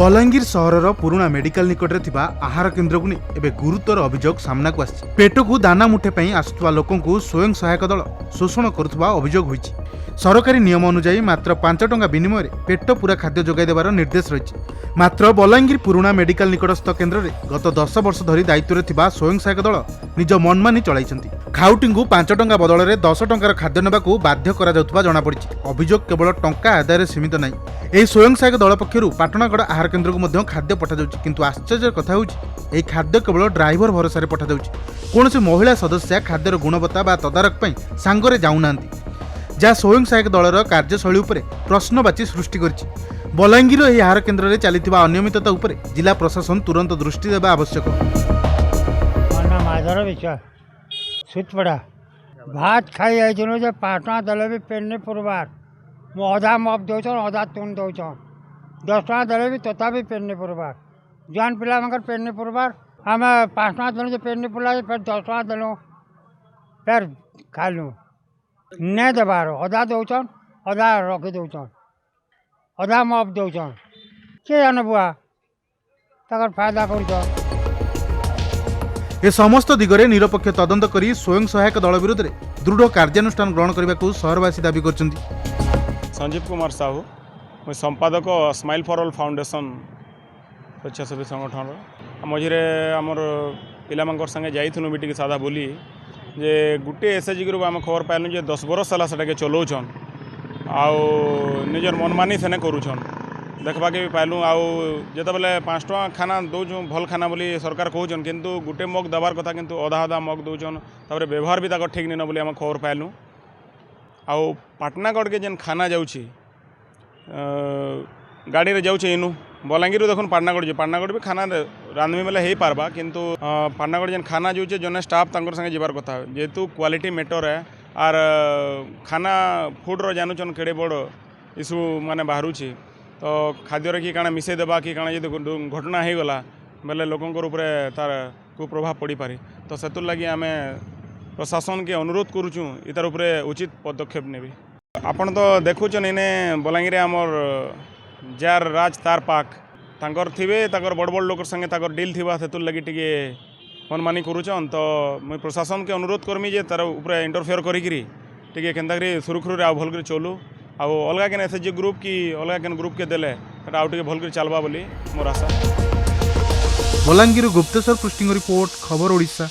बलांगीर सहर पुराणा मेडिकल निकट में आहार केन्द्र को नहीं गुरुतर अभियोग सामना को आसी पेट को दाना मुठे आसुवा लोक स्वयं सहायक दल शोषण करुवा अभियोग होईछि। सरकारी नियम अनुसार मात्र 5 टंका विनिमय पेट पूरा खाद्य जोगाई देवार निर्देश रही। मात्र बलांगीर पुराणा मेडिकल निकटस्थ केन्द्र में गत 10 वर्ष धरी दायित्व में थिबा स्वयं सहायक दल निज मनमानी चलाइछन्ति। खाउटी 5 टंका बदल में 10 टंकार खाद्य नेबाकू बाध्य करा जाउथबा जଣା पड़िछि। अभियोग केवल टंका आदाय सीमित नहीं। एही स्वयं सहायक दल पक्षरु पाटणागड़ आहार केन्द्र को मध्य खाद्य पठा जाउछि, किंतु आश्चर्य कथा होउछि एही खाद्य केवल ड्राइवर भरोसा रे पठा जाउछि। कोनोसी महिला सदस्य खाद्यर गुणवत्ता बा तदारक पई सांगरे जाउनांती, जहाँ स्वयं सहायक दलर कार्यशैली उपरे प्रश्नवाची सृष्टि करिछि। बलांगीर एही आहार केन्द्र रे चलिथिबा अनियमितता उपरे जिला प्रशासन तुरंत दृष्टि देबा आवश्यक। सुतपड़ा भात खाई आइनु जे पाटना देले भी पेन्नी पुरबार मो अधा मप दौन अधा तुन दौन 10 टका देले भी तथा भी पेन्नी पुरबार जान पिला मगर पेन्नी पुरबार आम 5 टका देलु पेन्नी पुरला फिर 10 टका देलु फिर खालु नहीं देवार अधा दौन अधा रखी दौन अधा मप दौन के जाने बुआ तक फायदा कर। ए समस्त दिगरे निरपेक्ष तदंत करी स्वयं सहायक दल विरोध में दृढ़ कार्यानुष्ठान ग्रहण करने को सहरवासी दाबी करछन्ति। संजीव कुमार साहू मैं संपादक स्माइल फॉर ऑल फाउंडेशन स्वेच्छासेवी संगठन मझे आमर पिला संगे जाइलु मीटिंग साधा बोली जे गोटे एसएचजी ग्रुप आम खबर पाइलु जे 10 बरस है से चलाउछन आउ निजर मनमानी सेने करूछन देखबाके भी पाइलु। आउ जिते बेले 5 टका खाना दौचु भल खाना बोली सरकार कहून किंतु गोटे मग देवार कथा किंतु अधा अधा मग दौचन तापर व्यवहार भी तक ठीक नहीं बोली आम खबर पाइलु। आउ पाटनागढ़ के जेन खाना जाऊँगी गाड़ी रे जाऊँचे इनु बलांगीर देखुन पाटनागढ़ जे पाटनागढ़ भी खाना रांधमी बेले हो पार्बा किंतु पाटनागढ़ जेन खाना जाऊँचे जने स्टाफ तंकर संगे जीवार कथा जेहेतु क्वालिटी मैटर है आर खाना फुड्र जानून केड़े बड़ इश्यू माने बाहरुची तो खाद्य कि काना मिसई देबा कि काना यदि घटना हो गला बेले लोकंकर उपरे तार कुप्रभाव पड़ी पारे तो सेतुर लगी आम प्रशासन के अनुरोध करुचु इतार उपरे उचित पदक्षेप नेबे। आपण तो देखुचन इने बलांगीर आमर जार राज तार पाक तांकर थिबे ताकर बड़ बड़ लोकर संगे ताकर डील थिबा सेतुर लगी टिके मनमानी करुचन तो मुई प्रशासन के अनुरोध करमी जे तार उपरे इंटरफेयर करिकरी टिके केनता करी सुरखुरी आ भल करी चलू आ अलगा केन एसएचजी ग्रुप की अलगा केन ग्रुप के देले आउ टिके भल करी चलबा बोली मोर आशा। बलांगीर गुप्तेश्वर पृष्टिंग रिपोर्ट खबर ओडिशा।